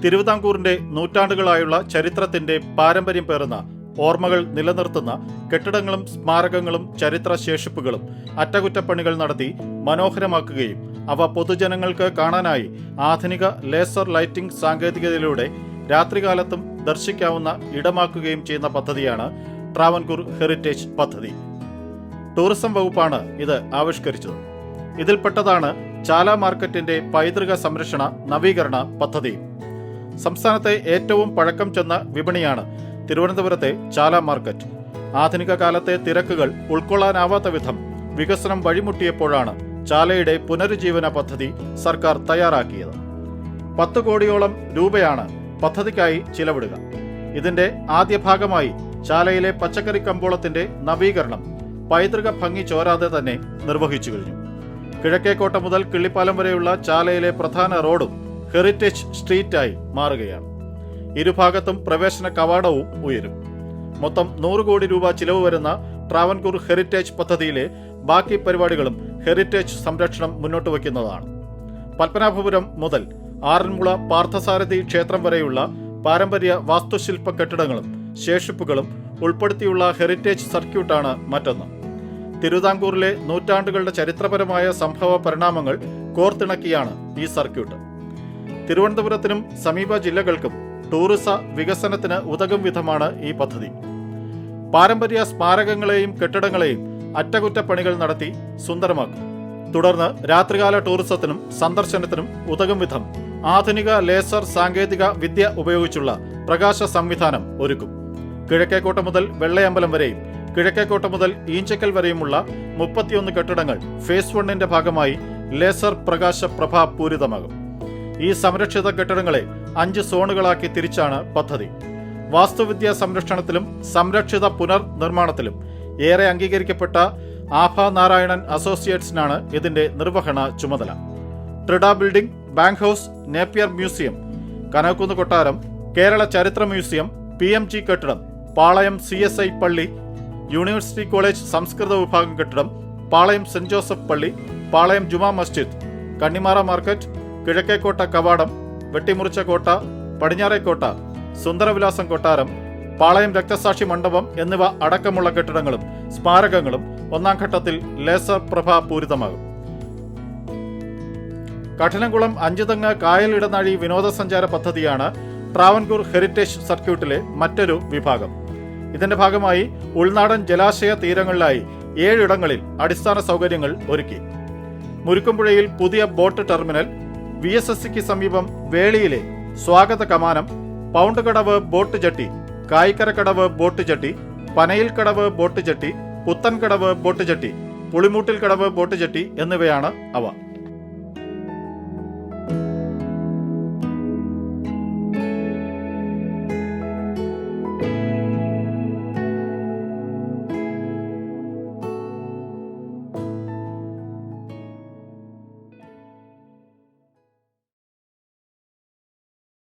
തിരുവിതാംകൂറിന്റെ നൂറ്റാണ്ടുകളായുള്ള ചരിത്രത്തിന്റെ പാരമ്പര്യം പേറുന്ന ഓർമ്മകൾ നിലനിർത്തുന്ന കെട്ടിടങ്ങളും സ്മാരകങ്ങളും ചരിത്ര ശേഷിപ്പുകളും അറ്റകുറ്റപ്പണികൾ നടത്തി മനോഹരമാക്കുകയും അവ പൊതുജനങ്ങൾക്ക് കാണാനായി ആധുനിക ലേസർ ലൈറ്റിംഗ് സാങ്കേതികതയിലൂടെ രാത്രികാലത്തും ദർശിക്കാവുന്ന ഇടമാക്കുകയും ചെയ്യുന്ന പദ്ധതിയാണ് ട്രാവൻകൂർ ഹെറിറ്റേജ് പദ്ധതി. ടൂറിസം വകുപ്പാണ് ഇത് ആവിഷ്കരിച്ചത്. ഇതിൽപ്പെട്ടതാണ് ചാല മാർക്കറ്റിന്റെ പൈതൃക സംരക്ഷണ നവീകരണ പദ്ധതി. സംസ്ഥാനത്തെ ഏറ്റവും പഴക്കം ചെന്ന വിപണിയാണ് തിരുവനന്തപുരത്തെ ചാല മാർക്കറ്റ്. ആധുനിക കാലത്തെ തിരക്കുകൾ ഉൾക്കൊള്ളാനാവാത്ത വിധം വികസനം വഴിമുട്ടിയപ്പോഴാണ് ചാലയുടെ പുനരുജ്ജീവന പദ്ധതി സർക്കാർ തയ്യാറാക്കിയത്. 10 കോടിയോളം രൂപയാണ് പദ്ധതിക്കായി ചിലവിടുക. ഇതിന്റെ ആദ്യ ഭാഗമായി ചാലയിലെ പച്ചക്കറി കമ്പോളത്തിന്റെ നവീകരണം പൈതൃക ഭംഗി ചോരാതെ തന്നെ നിർവഹിച്ചു കഴിഞ്ഞു. കിഴക്കേക്കോട്ട മുതൽ കിള്ളിപ്പാലം വരെയുള്ള ചാലയിലെ പ്രധാന റോഡും ഹെറിറ്റേജ് സ്ട്രീറ്റായി മാറുകയാണ്. ഇരുഭാഗത്തും പ്രവേശന കവാടവും ഉയരും. മൊത്തം 100 കോടി രൂപ ചിലവ് വരുന്ന ട്രാവൻകൂർ ഹെറിറ്റേജ് പദ്ധതിയിലെ ബാക്കി പരിപാടികളും ഹെറിറ്റേജ് സംരക്ഷണം മുന്നോട്ട് വയ്ക്കുന്നതാണ്. പത്മനാഭപുരം മുതൽ ആറന്മുള പാർത്ഥസാരഥി ക്ഷേത്രം വരെയുള്ള പാരമ്പര്യ വാസ്തുശില്പ കെട്ടിടങ്ങളും ശേഷിപ്പുകളും ഉൾപ്പെടുത്തിയുള്ള ഹെറിറ്റേജ് സർക്യൂട്ടാണ് മറ്റൊന്ന്. തിരുവിതാംകൂറിലെ നൂറ്റാണ്ടുകളുടെ ചരിത്രപരമായ സംഭവ പരിണാമങ്ങൾ കോർത്തിണക്കിയാണ് ഈ സർക്യൂട്ട്. തിരുവനന്തപുരത്തിനും സമീപ ജില്ലകൾക്കും ടൂറിസ വികസനത്തിന് ഉതകും വിധമാണ് ഈ പദ്ധതി. പാരമ്പര്യ സ്മാരകങ്ങളെയും കെട്ടിടങ്ങളെയും അറ്റകുറ്റപ്പണികൾ നടത്തി സുന്ദരമാക്കും. തുടർന്ന് രാത്രികാല ടൂറിസത്തിനും സന്ദർശനത്തിനും ഉതകും വിധം ആധുനിക ലേസർ സാങ്കേതിക വിദ്യ ഉപയോഗിച്ചുള്ള പ്രകാശ സംവിധാനം ഒരുക്കും. കിഴക്കേക്കോട്ട മുതൽ വെള്ളയമ്പലം വരെയും കിഴക്കേക്കോട്ട മുതൽ ഈഞ്ചക്കൽ വരെയുമുള്ള 31 കെട്ടിടങ്ങൾ ഫേസ് 1ന്റെ ഭാഗമായി ലേസർ പ്രകാശ പ്രഭാപൂരിതമാകും. ഈ സംരക്ഷിത കെട്ടിടങ്ങളെ 5 സോണുകളാക്കി തിരിച്ചാണ് പദ്ധതി. വാസ്തുവിദ്യാ സംരക്ഷണത്തിലും സംരക്ഷിത പുനർനിർമ്മാണത്തിലും ഏറെ അംഗീകരിക്കപ്പെട്ട ആഭ നാരായണൻ അസോസിയേറ്റ്സിനാണ് ഇതിന്റെ നിർവഹണ ചുമതല. TRIDA building, bank house, Napier museum, Kanakakkunnu കൊട്ടാരം, കേരള ചരിത്ര മ്യൂസിയം, PMG കെട്ടിടം, പാളയം CSI പള്ളി, യൂണിവേഴ്സിറ്റി കോളേജ് സംസ്കൃത വിഭാഗം കെട്ടിടം, പാളയം സെന്റ് ജോസഫ് പള്ളി, പാളയം ജുമാ മസ്ജിദ്, കണ്ണിമാറ മാർക്കറ്റ്, കിഴക്കേക്കോട്ട കവാടം, വെട്ടിമുറിച്ച കോട്ട, പടിഞ്ഞാറേക്കോട്ട, സുന്ദരവിലാസം കൊട്ടാരം, പാളയം രക്തസാക്ഷി മണ്ഡപം എന്നിവ അടക്കമുള്ള കെട്ടിടങ്ങളും സ്മാരകങ്ങളും 1ാം ഘട്ടത്തിൽ ലേസർ പ്രഭാപൂരിതമാകും. കഠിനംകുളം അഞ്ചുതെങ്ങ് കായൽ ഇടനാഴി വിനോദസഞ്ചാര പദ്ധതിയാണ് ട്രാവൻകൂർ ഹെറിറ്റേജ് സർക്യൂട്ടിലെ മറ്റൊരു വിഭാഗം. ഇതിന്റെ ഭാഗമായി ഉൾനാടൻ ജലാശയ തീരങ്ങളിലായി 7 ഇടങ്ങളിൽ അടിസ്ഥാന സൗകര്യങ്ങൾ ഒരുക്കി. മുരുക്കുംപുഴയിൽ പുതിയ ബോട്ട് ടെർമിനൽ, VSSCക്ക് സമീപം വേളിയിലെ സ്വാഗത കമാനം, പൗണ്ട് കടവ് ബോട്ട് ജട്ടി, കായിക്കരക്കടവ് ബോട്ട് ജട്ടി, പനയിൽ കടവ് ബോട്ട് ജട്ടി, പുത്തൻകടവ് ബോട്ട് ജട്ടി, പുളിമൂട്ടിൽ കടവ് ബോട്ട് ജട്ടി എന്നിവയാണ് അവ.